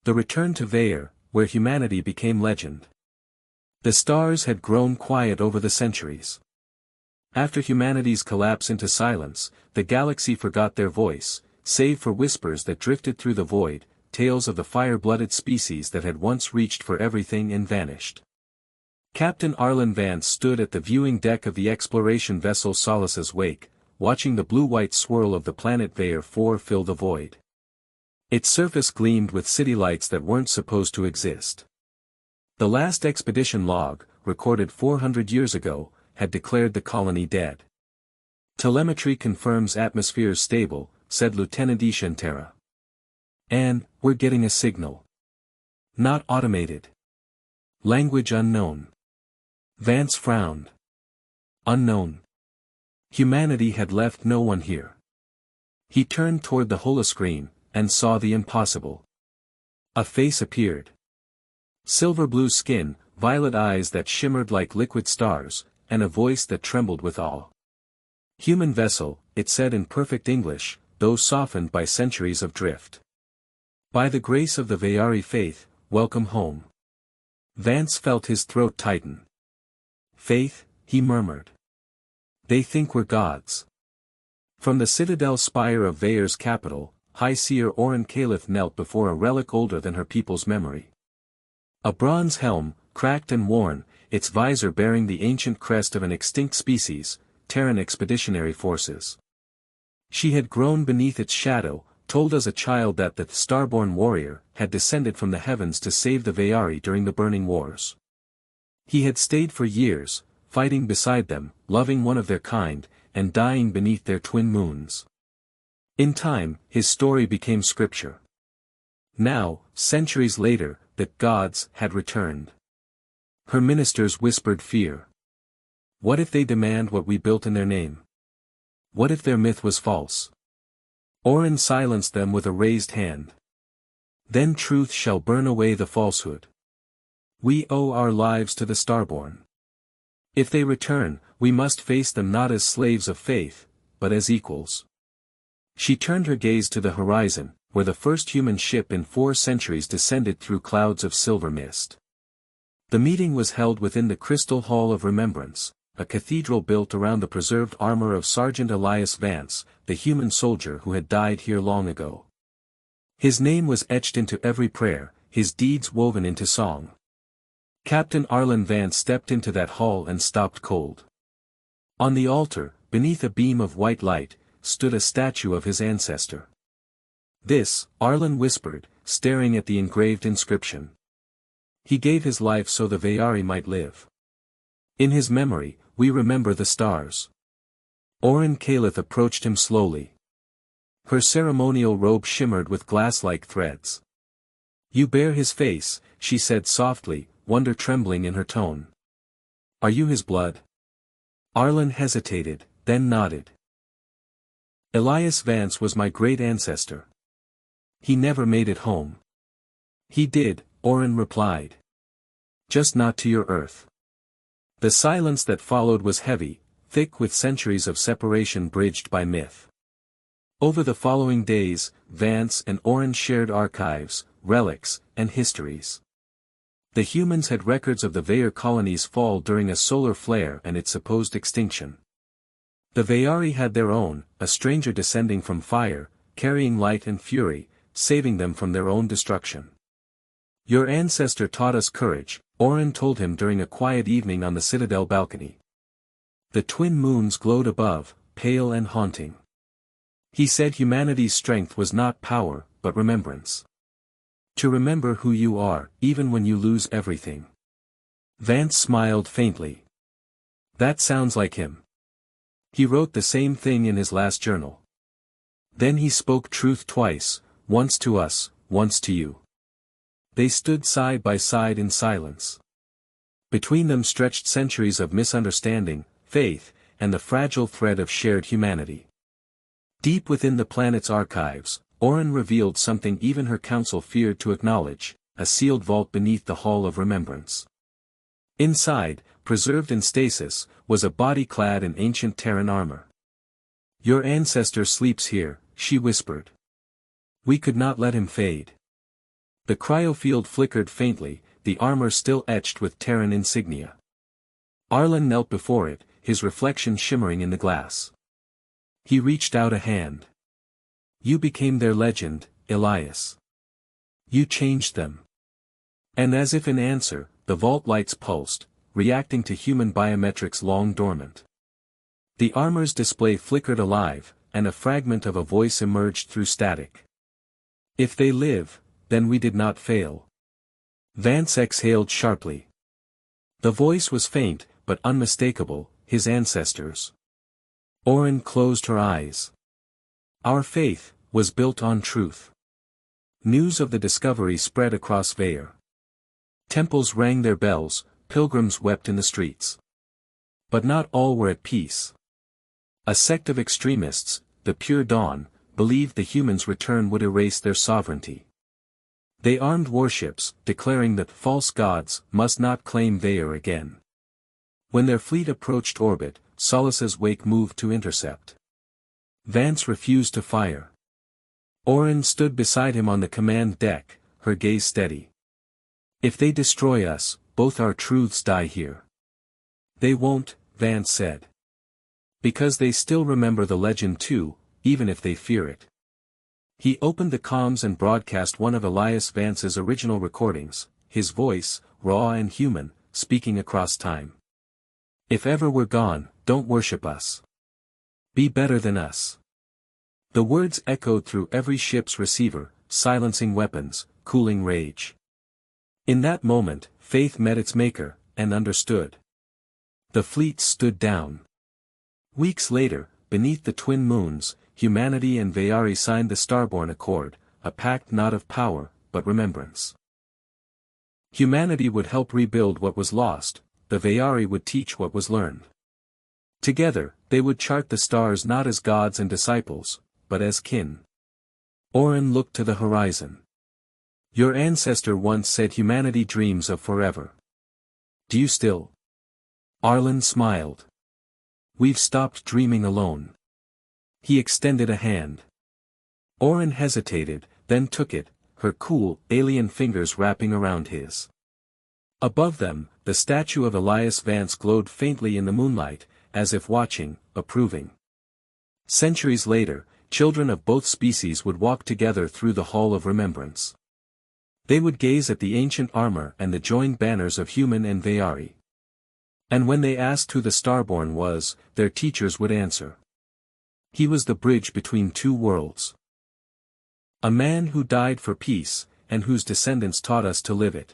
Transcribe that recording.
The return to Veyar, where humanity became legend. The stars had grown quiet over the centuries. After humanity's collapse into silence, the galaxy forgot their voice, save for whispers that drifted through the void, tales of the fire-blooded species that had once reached for everything and vanished. Captain Arlen Vance stood at the viewing deck of the exploration vessel Solace's wake, watching the blue-white swirl of the planet Veyar 4 fill the void. Its surface gleamed with city lights that weren't supposed to exist. The last expedition log, recorded 400 years ago, had declared the colony dead. "Telemetry confirms atmosphere's stable," said Lieutenant Ishantara. "And, we're getting a signal. Not automated. Language unknown." Vance frowned. Unknown. Humanity had left no one here. He turned toward the holoscreen, and saw the impossible. A face appeared. Silver-blue skin, violet eyes that shimmered like liquid stars, and a voice that trembled with awe. "Human vessel," it said in perfect English, though softened by centuries of drift. "By the grace of the Veyari faith, welcome home." Vance felt his throat tighten. "Faith," he murmured. "They think we're gods." From the citadel spire of Veyar's capital, High Seer Oren Caliph knelt before a relic older than her people's memory. A bronze helm, cracked and worn, its visor bearing the ancient crest of an extinct species, Terran Expeditionary Forces. She had grown beneath its shadow, told as a child that the starborn warrior had descended from the heavens to save the Veyari during the Burning Wars. He had stayed for years, fighting beside them, loving one of their kind, and dying beneath their twin moons. In time, his story became scripture. Now, centuries later, the gods had returned. Her ministers whispered fear. What if they demand what we built in their name? What if their myth was false? Oren silenced them with a raised hand. Then truth shall burn away the falsehood. We owe our lives to the starborn. If they return, we must face them not as slaves of faith, but as equals. She turned her gaze to the horizon, where the first human ship in 4 centuries descended through clouds of silver mist. The meeting was held within the Crystal Hall of Remembrance, a cathedral built around the preserved armor of Sergeant Elias Vance, the human soldier who had died here long ago. His name was etched into every prayer, his deeds woven into song. Captain Arlen Vance stepped into that hall and stopped cold. On the altar, beneath a beam of white light, stood a statue of his ancestor. "This," Arlen whispered, staring at the engraved inscription. "He gave his life so the Veyari might live. In his memory, we remember the stars." Oren Caliph approached him slowly. Her ceremonial robe shimmered with glass-like threads. "You bear his face," she said softly, wonder trembling in her tone. "Are you his blood?" Arlen hesitated, then nodded. "Elias Vance was my great ancestor. He never made it home." "He did," Oren replied. "Just not to your Earth." The silence that followed was heavy, thick with centuries of separation bridged by myth. Over the following days, Vance and Oren shared archives, relics, and histories. The humans had records of the Veyar colony's fall during a solar flare and its supposed extinction. The Veyari had their own, a stranger descending from fire, carrying light and fury, saving them from their own destruction. "Your ancestor taught us courage," Oren told him during a quiet evening on the citadel balcony. The twin moons glowed above, pale and haunting. He said humanity's strength was not power, but remembrance. To remember who you are, even when you lose everything. Vance smiled faintly. "That sounds like him. He wrote the same thing in his last journal." Then he spoke truth twice, once to us, once to you. They stood side by side in silence. Between them stretched centuries of misunderstanding, faith, and the fragile thread of shared humanity. Deep within the planet's archives, Oren revealed something even her council feared to acknowledge, a sealed vault beneath the Hall of Remembrance. Inside, preserved in stasis, was a body clad in ancient Terran armor. "Your ancestor sleeps here," she whispered. "We could not let him fade." The cryofield flickered faintly, the armor still etched with Terran insignia. Arlen knelt before it, his reflection shimmering in the glass. He reached out a hand. You became their legend, Elias. You changed them. And as if in answer, the vault lights pulsed, reacting to human biometrics long dormant. The armor's display flickered alive, and a fragment of a voice emerged through static. If they live, then we did not fail. Vance exhaled sharply. The voice was faint, but unmistakable, his ancestors. Orin closed her eyes. Our faith was built on truth. News of the discovery spread across Veyar. Temples rang their bells, pilgrims wept in the streets. But not all were at peace. A sect of extremists, the Pure Dawn, believed the humans' return would erase their sovereignty. They armed warships, declaring that false gods must not claim Veyar again. When their fleet approached orbit, Solace's wake moved to intercept. Vance refused to fire. Orin stood beside him on the command deck, her gaze steady. If they destroy us, both our truths die here. They won't, Vance said. Because they still remember the legend too, even if they fear it. He opened the comms and broadcast one of Elias Vance's original recordings, his voice, raw and human, speaking across time. If ever we're gone, don't worship us. Be better than us. The words echoed through every ship's receiver, silencing weapons, cooling rage. In that moment, faith met its maker, and understood. The fleet stood down. Weeks later, beneath the twin moons, humanity and Veyari signed the Starborn Accord, a pact not of power, but remembrance. Humanity would help rebuild what was lost, the Veyari would teach what was learned. Together, they would chart the stars not as gods and disciples, but as kin. Orin looked to the horizon. Your ancestor once said humanity dreams of forever. Do you still? Arlen smiled. We've stopped dreaming alone. He extended a hand. Orin hesitated, then took it, her cool, alien fingers wrapping around his. Above them, the statue of Elias Vance glowed faintly in the moonlight, as if watching, approving. Centuries later, children of both species would walk together through the Hall of Remembrance. They would gaze at the ancient armor and the joined banners of human and Veyari. And when they asked who the Starborn was, their teachers would answer. He was the bridge between two worlds. A man who died for peace, and whose descendants taught us to live it.